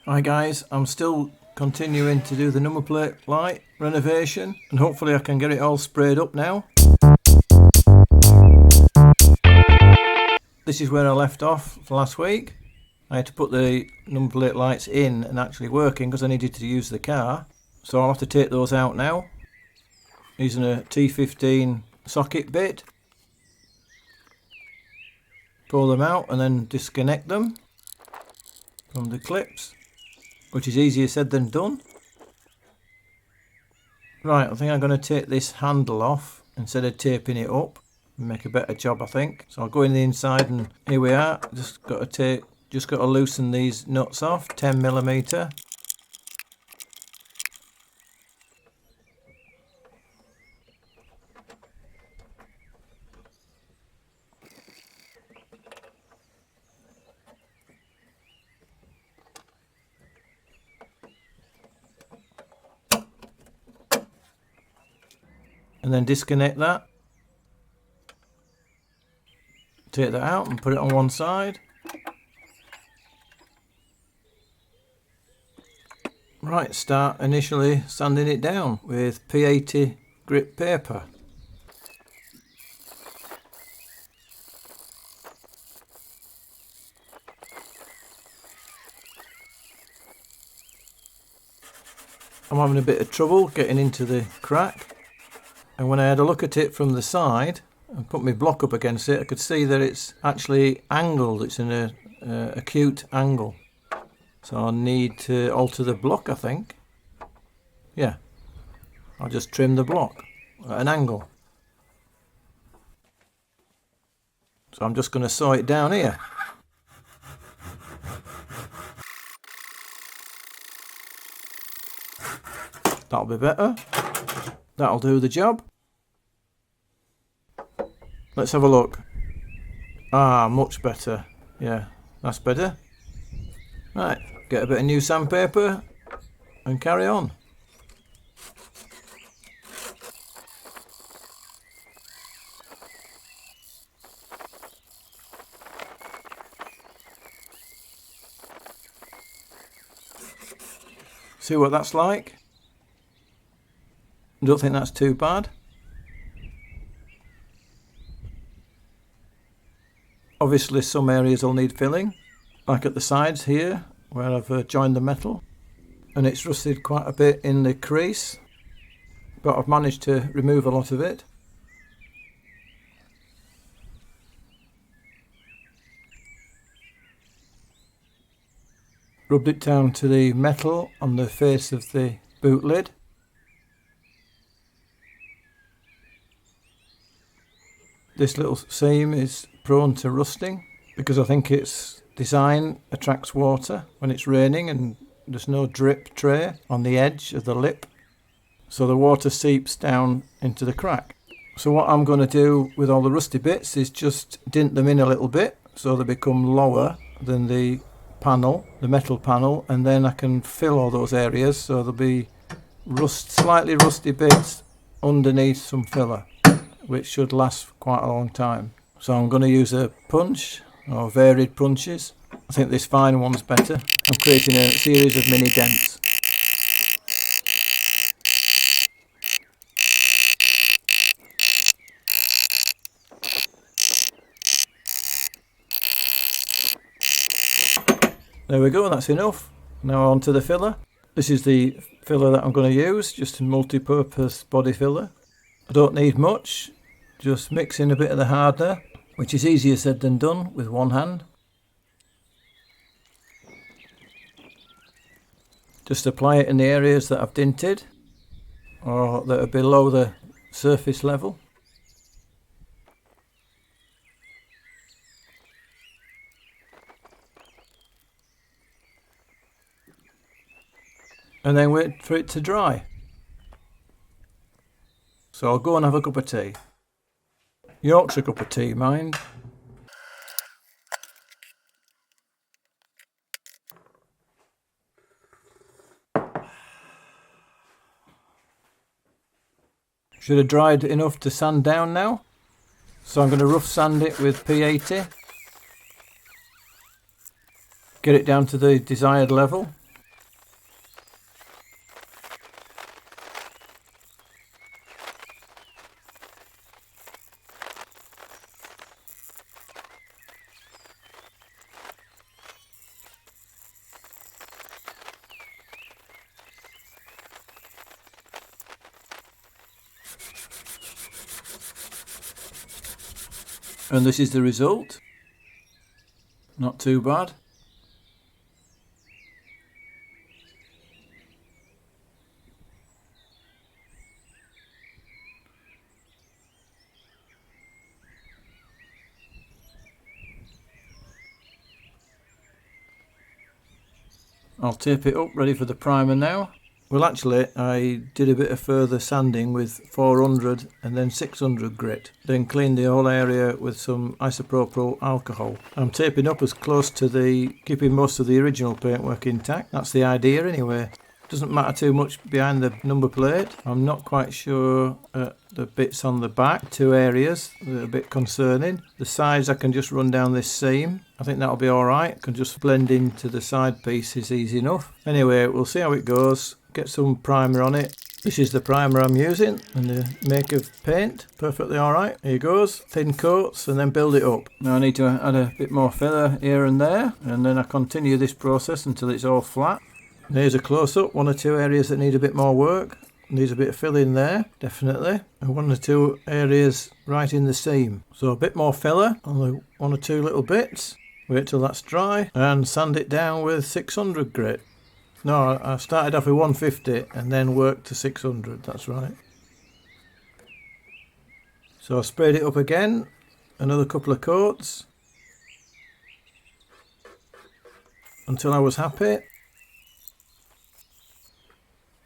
Hi guys, I'm still continuing to do the number plate light renovation and hopefully I can get it all sprayed up now. This is where I left off for last week. I had to put the number plate lights in and actually working because I needed to use the car. So I'll have to take those out now using a T15 socket bit. Pull them out and then disconnect them from the clips, which is easier said than done. Right, I think I'm going to take this handle off instead of taping it up and make a better job, I think. So I'll go in the inside and here we are. Just got to loosen these nuts off, 10mm. And then disconnect that. Take that out and put it on one side. Right, start initially sanding it down with P80 grit paper. I'm having a bit of trouble getting into the crack. And when I had a look at it from the side and put my block up against it, I could see that it's actually angled. It's in a acute angle. So I need to alter the block, I think. Yeah, I'll just trim the block at an angle. So I'm just going to saw it down here. That'll be better. That'll do the job. Let's have a look. Ah, much better. Yeah, that's better. Right, get a bit of new sandpaper and carry on. See what that's like? Don't think that's too bad. Obviously some areas will need filling, like at the sides here where I've joined the metal, and it's rusted quite a bit in the crease, but I've managed to remove a lot of it. Rubbed it down to the metal on the face of the boot lid. This little seam is prone to rusting because I think its design attracts water when it's raining and there's no drip tray on the edge of the lip, so the water seeps down into the crack. So what I'm going to do with all the rusty bits is just dint them in a little bit so they become lower than the panel, the metal panel, and then I can fill all those areas so there'll be slightly rusty bits underneath some filler, which should last quite a long time. So I'm going to use a punch or varied punches. I think this fine one's better. I'm creating a series of mini dents. There we go, that's enough. Now on to the filler. This is the filler that I'm going to use, just a multi-purpose body filler. I don't need much. Just mix in a bit of the hardener, which is easier said than done with one hand. Just apply it in the areas that I've dinted or that are below the surface level. And then wait for it to dry. So I'll go and have a cup of tea. Yorkshire cup of tea, mind. Should have dried enough to sand down now. So I'm going to rough sand it with P80. Get it down to the desired level. And this is the result. Not too bad. I'll tape it up, ready for the primer now. Well, actually, I did a bit of further sanding with 400 and then 600 grit. Then cleaned the whole area with some isopropyl alcohol. I'm taping up as close to keeping most of the original paintwork intact. That's the idea anyway. Doesn't matter too much behind the number plate. I'm not quite sure the bits on the back, 2 areas, they're a bit concerning. The sides I can just run down this seam. I think that'll be alright. Can just blend into the side pieces easy enough. Anyway, we'll see how it goes. Get some primer on it. This is the primer I'm using and the make of paint. Perfectly alright. Here goes. Thin coats and then build it up. Now I need to add a bit more filler here and there, and then I continue this process until it's all flat. And here's a close-up, 1 or 2 areas that need a bit more work. Needs a bit of filling there, definitely. And 1 or 2 areas right in the seam. So a bit more filler on the 1 or 2 little bits. Wait till that's dry and sand it down with 600 grit. No, I started off with 150 and then worked to 600, that's right. So I sprayed it up again, another couple of coats until I was happy.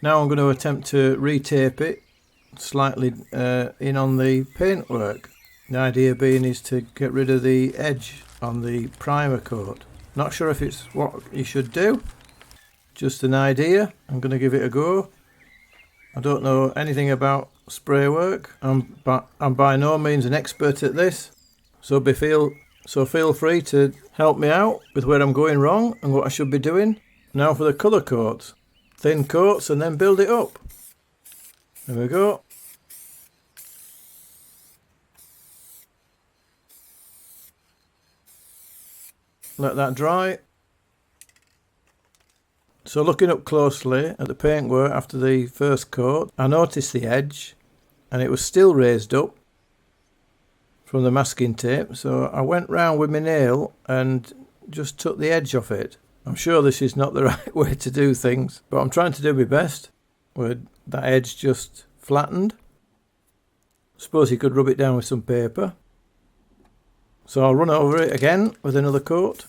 Now I'm going to attempt to retape it slightly in on the paintwork. The idea being is to get rid of the edge on the primer coat. Not sure if it's what you should do, just an idea. I'm going to give it a go. I don't know anything about spray work. I'm by no means an expert at this, so feel free to help me out with where I'm going wrong and what I should be doing. Now for the colour coats. Thin coats and then build it up. There we go. Let that dry. So looking up closely at the paintwork after the first coat, I noticed the edge and it was still raised up from the masking tape, so I went round with my nail and just took the edge off it. I'm sure this is not the right way to do things, but I'm trying to do my best with that edge just flattened. Suppose you could rub it down with some paper. So I'll run over it again with another coat.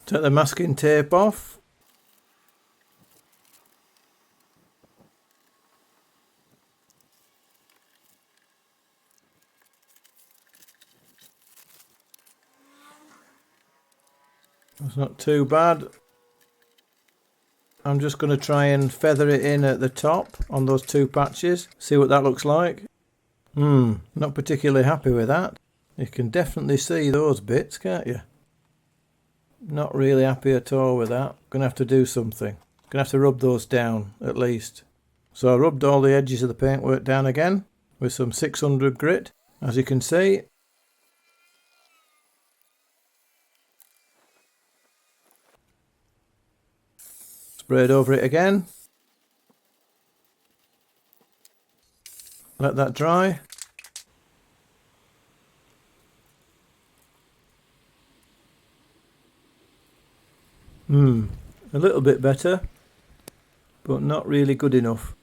Take the masking tape off. It's not too bad. I'm just going to try and feather it in at the top on those 2 patches. See what that looks like. Not particularly happy with that. You can definitely see those bits, can't you? Not really happy at all with that. Gonna have to do something. Gonna have to rub those down at least. So I rubbed all the edges of the paintwork down again with some 600 grit, as you can see. Sprayed over it again. Let that dry. A little bit better, but not really good enough.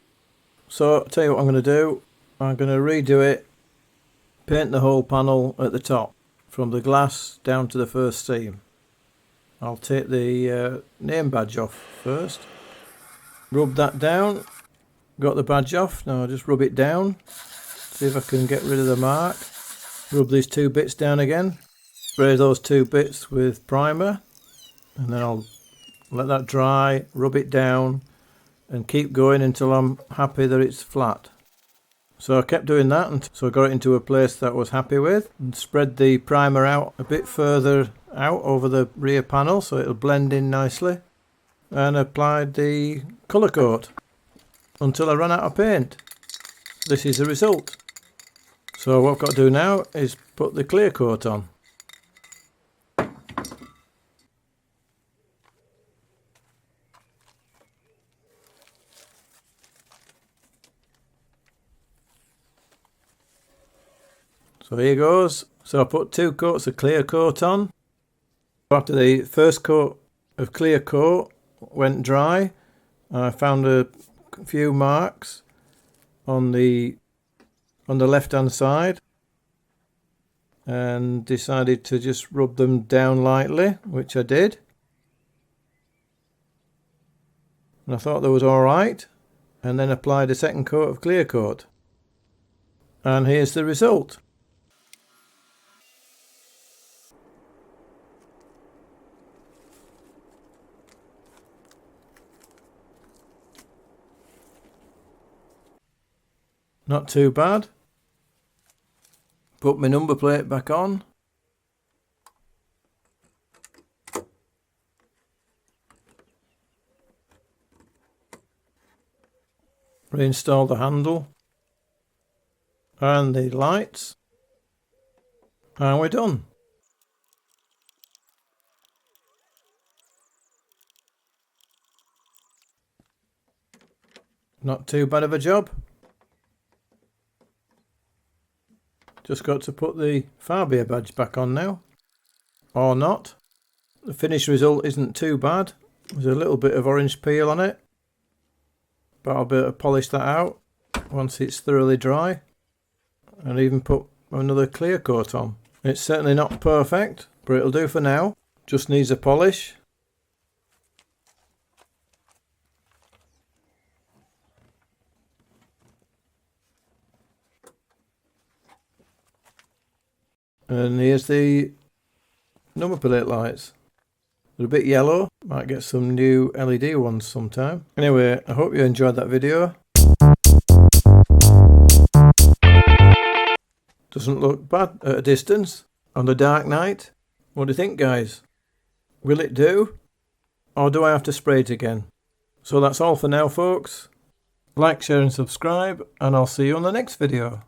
So I'll tell you what I'm going to do. I'm going to redo it, paint the whole panel at the top, from the glass down to the first seam. I'll take the name badge off first. Rub that down. Got the badge off. Now I'll just rub it down. See if I can get rid of the mark. Rub these 2 bits down again. Spray those 2 bits with primer. And then I'll let that dry, rub it down, and keep going until I'm happy that it's flat. So I kept doing that until I got it into a place that I was happy with, and spread the primer out a bit further out over the rear panel so it'll blend in nicely, and applied the colour coat until I ran out of paint. This is the result. So what I've got to do now is put the clear coat on. So here goes. So I put 2 coats of clear coat on. After the first coat of clear coat went dry, I found a few marks on the left hand side and decided to just rub them down lightly, which I did. And I thought that was alright, and then applied a second coat of clear coat. And here's the result. Not too bad. Put my number plate back on. Reinstall the handle and the lights, and we're done. Not too bad of a job. Just got to put the Fabia badge back on now, or not. The finished result isn't too bad. There's a little bit of orange peel on it, but I'll be able to polish that out once it's thoroughly dry, and even put another clear coat on. It's certainly not perfect, but it'll do for now. Just needs a polish. And here's the number plate lights. They're a bit yellow. Might get some new LED ones sometime. Anyway, I hope you enjoyed that video. Doesn't look bad at a distance on a dark night. What do you think, guys? Will it do? Or do I have to spray it again? So that's all for now, folks. Like, share and subscribe, and I'll see you on the next video.